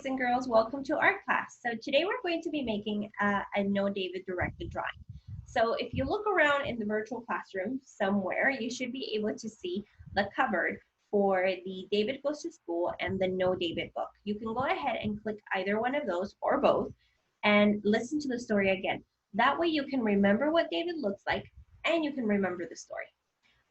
boys and girls, welcome to art class. So today we're going to be making a No David directed drawing. So if you look around in the virtual classroom somewhere, you should be able to see the cupboard for the David Goes to School and the No David book. You can go ahead and click either one of those or both and listen to the story again. That way you can remember what David looks like and you can remember the story.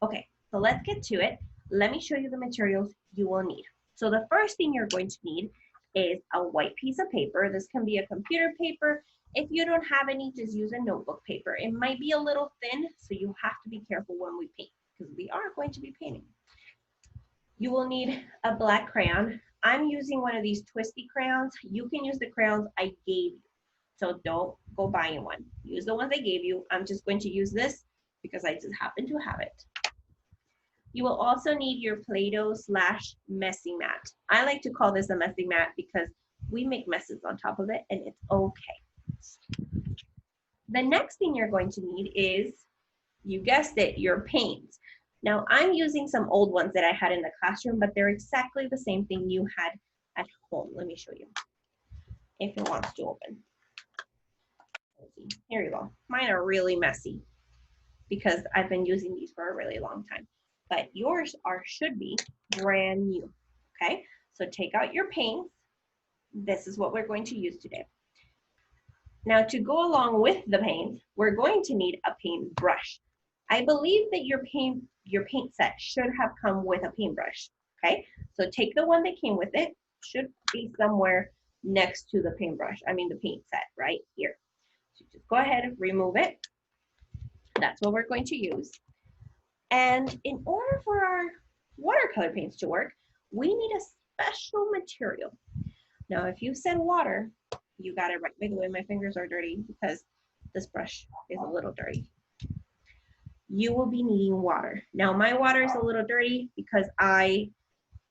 Okay, so let's get to it. Let me show you the materials you will need. So the first thing you're going to need is a white piece of paper. This can be a computer paper. If you don't have any, just use a notebook paper. It might be a little thin, so you have to be careful when we paint because we are going to be painting. You will need a black crayon. I'm using one of these twisty crayons. You can use the crayons I gave you. So don't go buying one. Use the ones I gave you. I'm just going to use this because I just happen to have it. You will also need your Play-Doh / messy mat. I like to call this a messy mat because we make messes on top of it and it's okay. The next thing you're going to need is, you guessed it, your paints. Now I'm using some old ones that I had in the classroom, but they're exactly the same thing you had at home. Let me show you if it wants to open. Here you go. Mine are really messy because I've been using these for a really long time. But yours should be brand new, okay? So take out your paints. This is what we're going to use today. Now to go along with the paint, we're going to need a paintbrush. I believe that your paint set should have come with a paintbrush, okay? So take the one that came with it, should be somewhere next to the paintbrush, the paint set right here. So just go ahead and remove it. That's what we're going to use. And in order for our watercolor paints to work, we need a special material. Now, if you said water, you got it right. By the way, my fingers are dirty because this brush is a little dirty. You will be needing water. Now, my water is a little dirty because I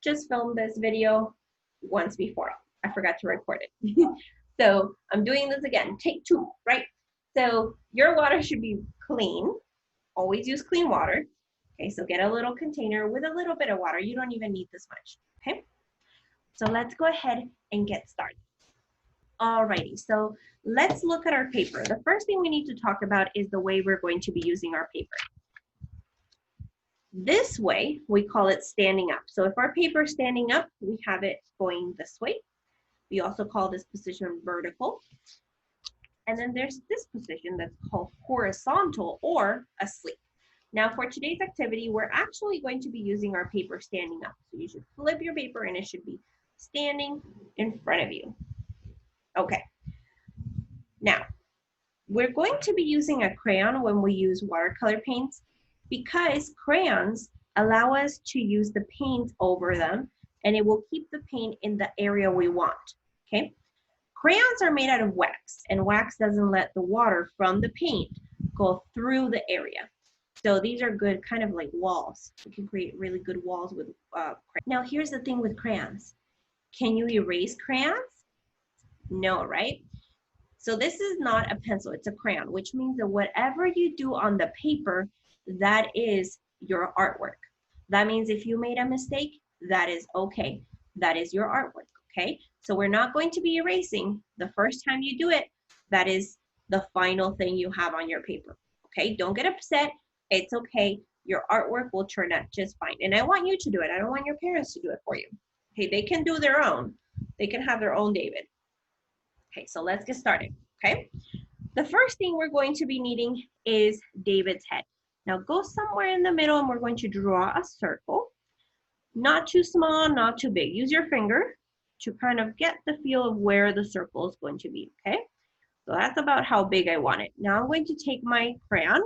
just filmed this video once before. I forgot to record it. So I'm doing this again, take 2, right? So your water should be clean. Always use clean water. Okay, so get a little container with a little bit of water. You don't even need this much, okay? So let's go ahead and get started. Alrighty, so let's look at our paper. The first thing we need to talk about is the way we're going to be using our paper. This way, we call it standing up. So if our paper is standing up, we have it going this way. We also call this position vertical. And then there's this position that's called horizontal or asleep. Now for today's activity, we're actually going to be using our paper standing up. So you should flip your paper and it should be standing in front of you. Okay. Now, we're going to be using a crayon when we use watercolor paints because crayons allow us to use the paint over them and it will keep the paint in the area we want, okay? Crayons are made out of wax and wax doesn't let the water from the paint go through the area. So these are good kind of like walls. We can create really good walls with crayons. Now here's the thing with crayons. Can you erase crayons? No, right? So this is not a pencil, it's a crayon, which means that whatever you do on the paper, that is your artwork. That means if you made a mistake, that is okay. That is your artwork, okay? So we're not going to be erasing. The first time you do it, that is the final thing you have on your paper, okay? Don't get upset. It's okay. Your artwork will turn out just fine. And I want you to do it. I don't want your parents to do it for you. Okay, they can do their own. They can have their own David. Okay, so let's get started, okay? The first thing we're going to be needing is David's head. Now go somewhere in the middle and we're going to draw a circle. Not too small, not too big. Use your finger to kind of get the feel of where the circle is going to be, okay? So that's about how big I want it. Now I'm going to take my crayon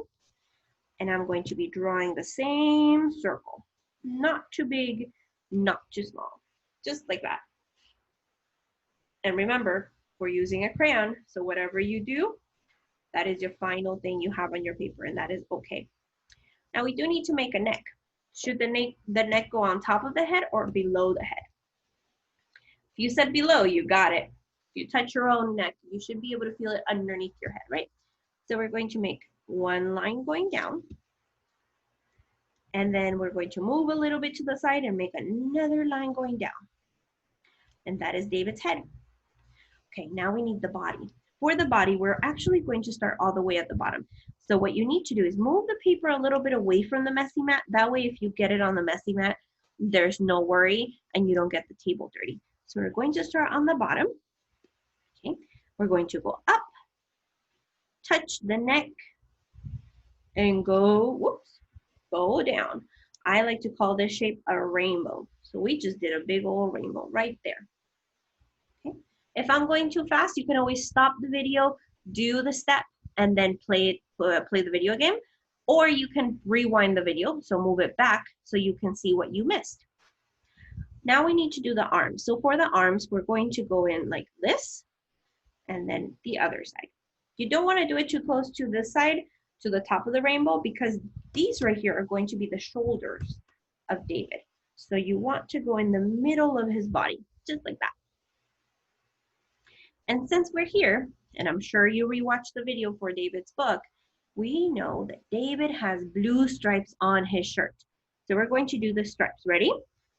and I'm going to be drawing the same circle. Not too big, not too small. Just like that. And remember, we're using a crayon, so whatever you do, that is your final thing you have on your paper, and that is okay. Now we do need to make a neck. Should the neck go on top of the head or below the head? If you said below, you got it. If you touch your own neck, you should be able to feel it underneath your head, right? So we're going to make one line going down. And then we're going to move a little bit to the side and make another line going down. And that is David's head. Okay, now we need the body. For the body, we're actually going to start all the way at the bottom. So what you need to do is move the paper a little bit away from the messy mat. That way, if you get it on the messy mat, there's no worry and you don't get the table dirty. So we're going to start on the bottom. Okay, we're going to go up, touch the neck, and go, whoops, go down. I like to call this shape a rainbow. So we just did a big old rainbow right there. Okay. If I'm going too fast, you can always stop the video, do the step, and then play the video again. Or you can rewind the video, so move it back so you can see what you missed. Now we need to do the arms. So for the arms, we're going to go in like this, and then the other side. You don't want to do it too close to this side, to the top of the rainbow, because these right here are going to be the shoulders of David. So you want to go in the middle of his body, just like that. And since we're here, and I'm sure you rewatched the video for David's book, we know that David has blue stripes on his shirt. So we're going to do the stripes. Ready?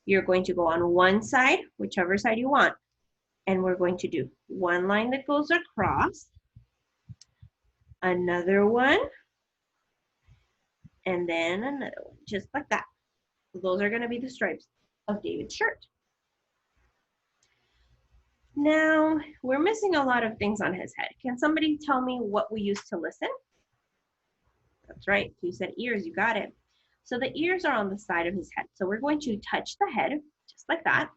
You're going to go on one side, whichever side you want. And we're going to do one line that goes across, another one, and then another one, just like that. So those are going to be the stripes of David's shirt. Now, we're missing a lot of things on his head. Can somebody tell me what we use to listen? That's right, you said ears, you got it. So the ears are on the side of his head. So we're going to touch the head, just like that.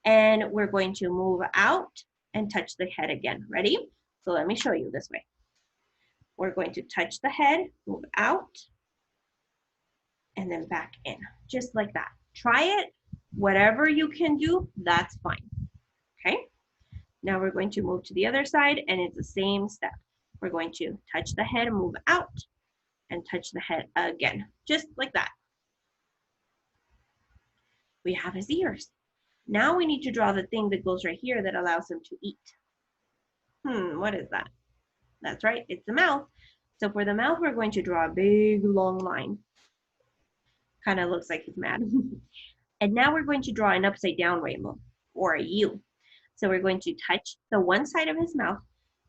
And we're going to move out and touch the head again. Ready? So let me show you this way. We're going to touch the head, move out, and then back in, just like that. Try it. Whatever you can do, that's fine. Okay? Now we're going to move to the other side, and it's the same step. We're going to touch the head, move out, and touch the head again, just like that. We have his ears. Now we need to draw the thing that goes right here that allows him to eat. What is that? That's right, it's the mouth. So for the mouth, we're going to draw a big long line. Kind of looks like he's mad. And now we're going to draw an upside down rainbow, or a U. So we're going to touch the one side of his mouth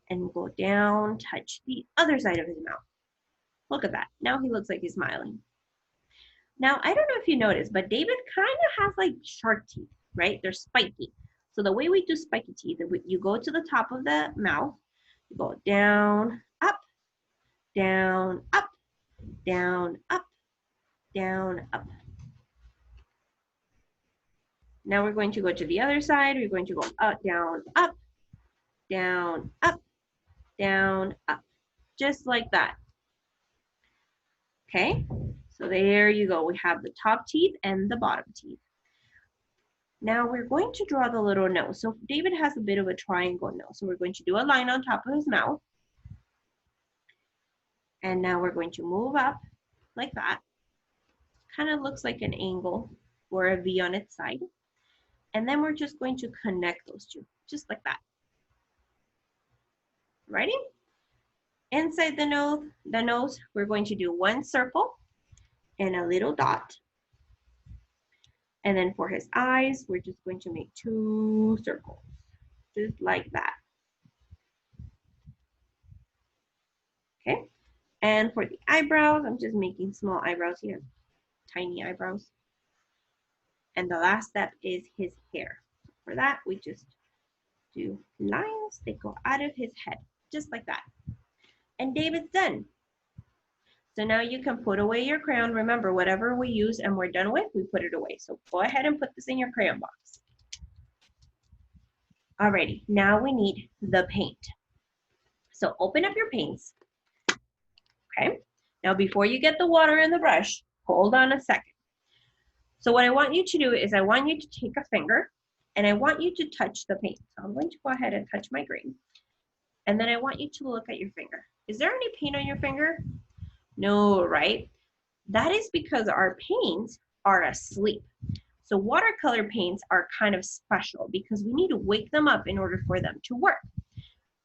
and go down, touch the other side of his mouth. Look at that. Now he looks like he's smiling. Now, I don't know if you noticed, but David kind of has like shark teeth, right? They're spiky. So the way we do spiky teeth, you go to the top of the mouth, you go down, up, down, up, down, up, down, up. Now we're going to go to the other side. We're going to go up, down, up, down, up, down, up, just like that. Okay, so there you go. We have the top teeth and the bottom teeth. Now we're going to draw the little nose. So David has a bit of a triangle nose. So we're going to do a line on top of his mouth. And now we're going to move up like that. Kind of looks like an angle or a V on its side. And then we're just going to connect those two, just like that. Ready? Inside the nose, we're going to do one circle and a little dot. And then for his eyes, we're just going to make two circles, just like that. Okay, and for the eyebrows, I'm just making small eyebrows here, tiny eyebrows. And the last step is his hair. For that, we just do lines that go out of his head, just like that. And David's done. So now you can put away your crayon. Remember, whatever we use and we're done with, we put it away. So go ahead and put this in your crayon box. Alrighty, now we need the paint. So open up your paints. Okay, now before you get the water in the brush, hold on a second. So what I want you to do is I want you to take a finger and I want you to touch the paint. So I'm going to go ahead and touch my green. And then I want you to look at your finger. Is there any paint on your finger? No, right? That is because our paints are asleep. So watercolor paints are kind of special because we need to wake them up in order for them to work.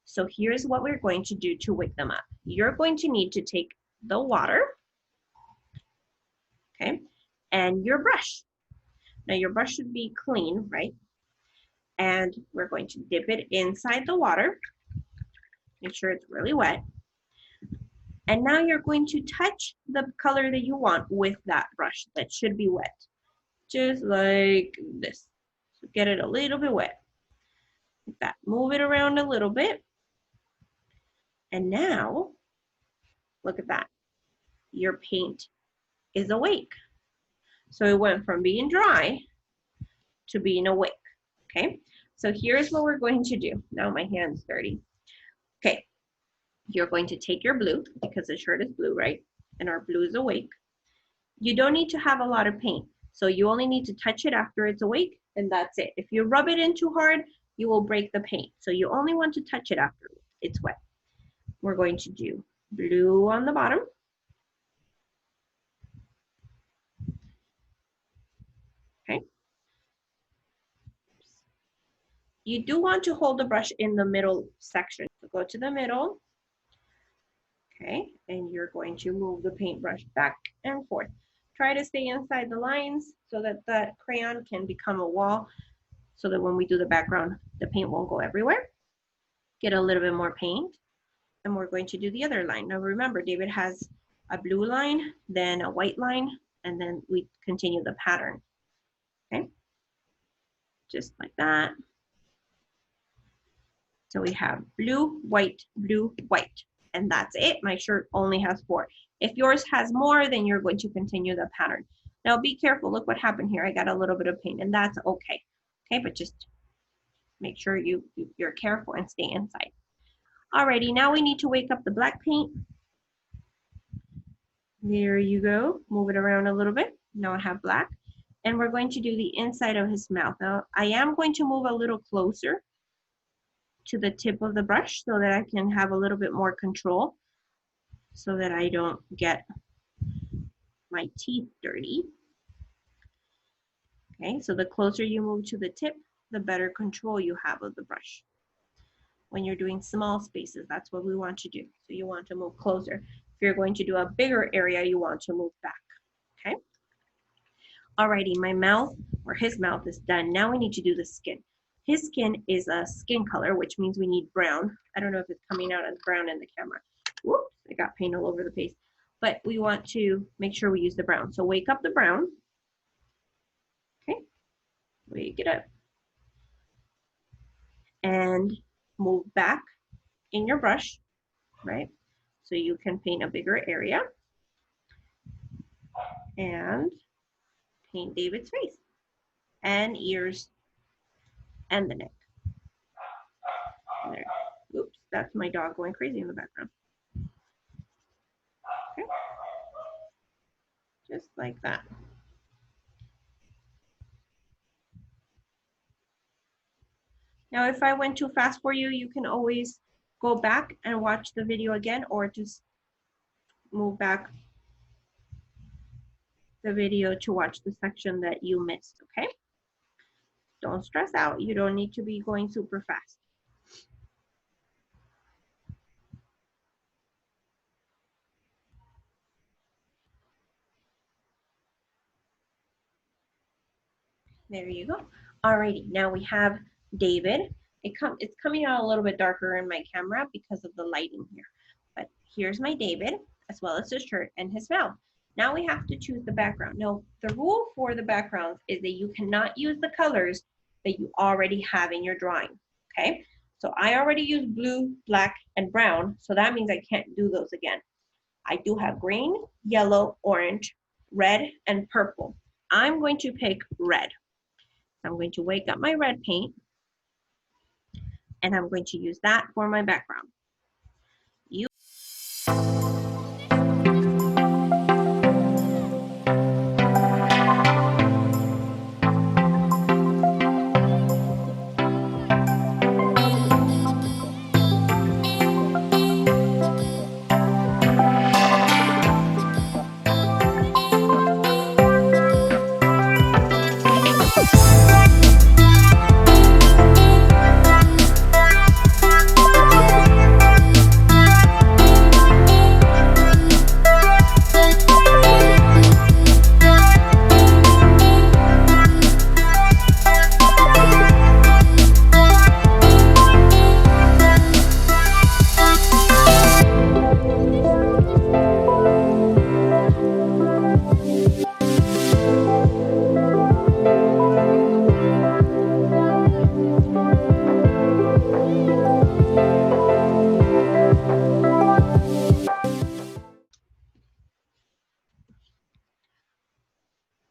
So here's what we're going to do to wake them up. You're going to need to take the water, okay, and your brush. Now your brush should be clean, right? And we're going to dip it inside the water. Make sure it's really wet. And now you're going to touch the color that you want with that brush that should be wet. Just like this. So get it a little bit wet. Like that. Move it around a little bit. And now, look at that. Your paint is awake. So it went from being dry to being awake. Okay? So here's what we're going to do. Now my hand's dirty. Okay. You're going to take your blue, because the shirt is blue, right? And our blue is awake. You don't need to have a lot of paint. So you only need to touch it after it's awake, and that's it. If you rub it in too hard, you will break the paint. So you only want to touch it after it's wet. We're going to do blue on the bottom. Okay. You do want to hold the brush in the middle section. So go to the middle. Okay, and you're going to move the paintbrush back and forth. Try to stay inside the lines so that the crayon can become a wall, so that when we do the background, the paint won't go everywhere. Get a little bit more paint, and we're going to do the other line. Now remember, David has a blue line, then a white line, and then we continue the pattern. Okay, just like that. So we have blue, white, and that's it. My shirt only has 4. If yours has more, then you're going to continue the pattern. Now be careful. Look what happened here. I got a little bit of paint, and that's okay. Okay, but just make sure you're careful and stay inside. Alrighty, now we need to wake up the black paint. There you go. Move it around a little bit. Now I have black. And we're going to do the inside of his mouth. Now I am going to move a little closer to the tip of the brush so that I can have a little bit more control, so that I don't get my teeth dirty. Okay, so the closer you move to the tip, the better control you have of the brush. When you're doing small spaces, that's what we want to do. So you want to move closer. If you're going to do a bigger area, you want to move back. Okay. Alrighty, my mouth, or his mouth, is done. Now we need to do the skin. His skin is a skin color, which means we need brown. I don't know if it's coming out as brown in the camera. Whoops, I got paint all over the face. But we want to make sure we use the brown. So wake up the brown. Okay, wake it up. And move back in your brush, right? So you can paint a bigger area. And paint David's face and ears and the neck. There. Oops, that's my dog going crazy in the background. Okay. Just like that. Now, if I went too fast for you, you can always go back and watch the video again, or just move back the video to watch the section that you missed, okay? Don't stress out. You don't need to be going super fast. There you go. Alrighty, now we have David. It's coming out a little bit darker in my camera because of the lighting here. But here's my David, as well as his shirt and his mouth. Now we have to choose the background. Now, the rule for the backgrounds is that you cannot use the colors that you already have in your drawing, okay? So I already used blue, black, and brown, so that means I can't do those again. I do have green, yellow, orange, red, and purple. I'm going to pick red. I'm going to wake up my red paint, and I'm going to use that for my background.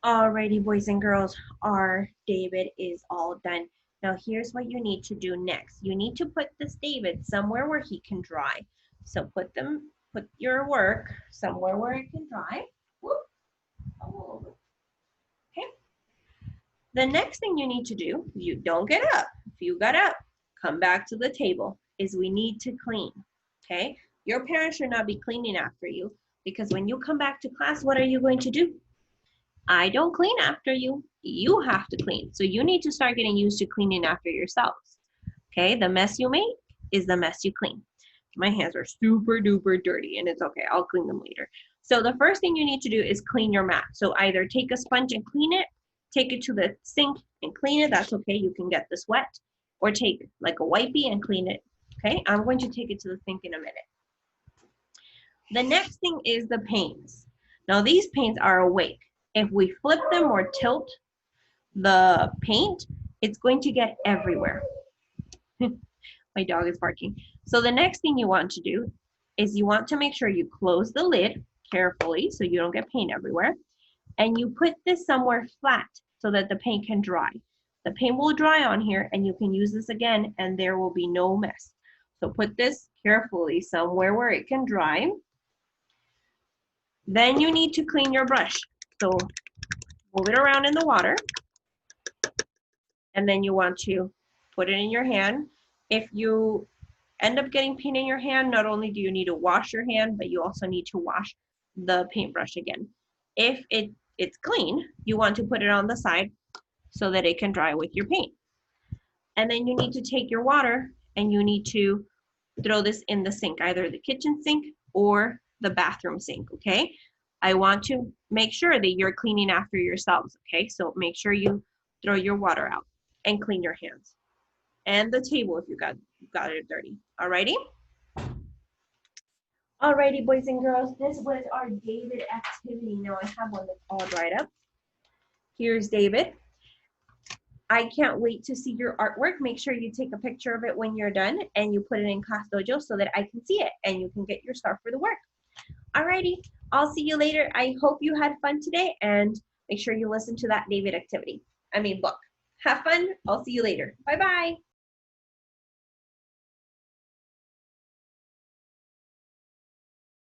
Alrighty, boys and girls, our David is all done. Now here's what you need to do next. You need to put this David somewhere where he can dry. So put your work somewhere where it can dry. Whoop, all over. Okay. The next thing you need to do, you don't get up. If you got up, come back to the table, is we need to clean. Okay. Your parents should not be cleaning after you because when you come back to class, what are you going to do? I don't clean after you. You have to clean. So you need to start getting used to cleaning after yourselves. Okay, the mess you make is the mess you clean. My hands are super duper dirty and it's okay. I'll clean them later. So the first thing you need to do is clean your mat. So either take a sponge and clean it, take it to the sink and clean it. That's okay. You can get this wet. Or take like a wipey and clean it. Okay, I'm going to take it to the sink in a minute. The next thing is the paints. Now these paints are awake. If we flip them or tilt the paint, it's going to get everywhere. My dog is barking. So the next thing you want to do is you want to make sure you close the lid carefully so you don't get paint everywhere. And you put this somewhere flat so that the paint can dry. The paint will dry on here and you can use this again and there will be no mess. So put this carefully somewhere where it can dry. Then you need to clean your brush. So move it around in the water. And then you want to put it in your hand. If you end up getting paint in your hand, not only do you need to wash your hand, but you also need to wash the paintbrush again. If it's clean, you want to put it on the side so that it can dry with your paint. And then you need to take your water and you need to throw this in the sink, either the kitchen sink or the bathroom sink, okay? I want to make sure that you're cleaning after yourselves, okay? So make sure you throw your water out and clean your hands. And the table if you got it dirty. Alrighty? Alrighty, boys and girls, this was our David activity. Now I have one that's all dried up. Here's David. I can't wait to see your artwork. Make sure you take a picture of it when you're done and you put it in Class Dojo so that I can see it and you can get your star for the work. Alrighty, I'll see you later. I hope you had fun today and make sure you listen to that David activity. Book. Have fun. I'll see you later. Bye-bye.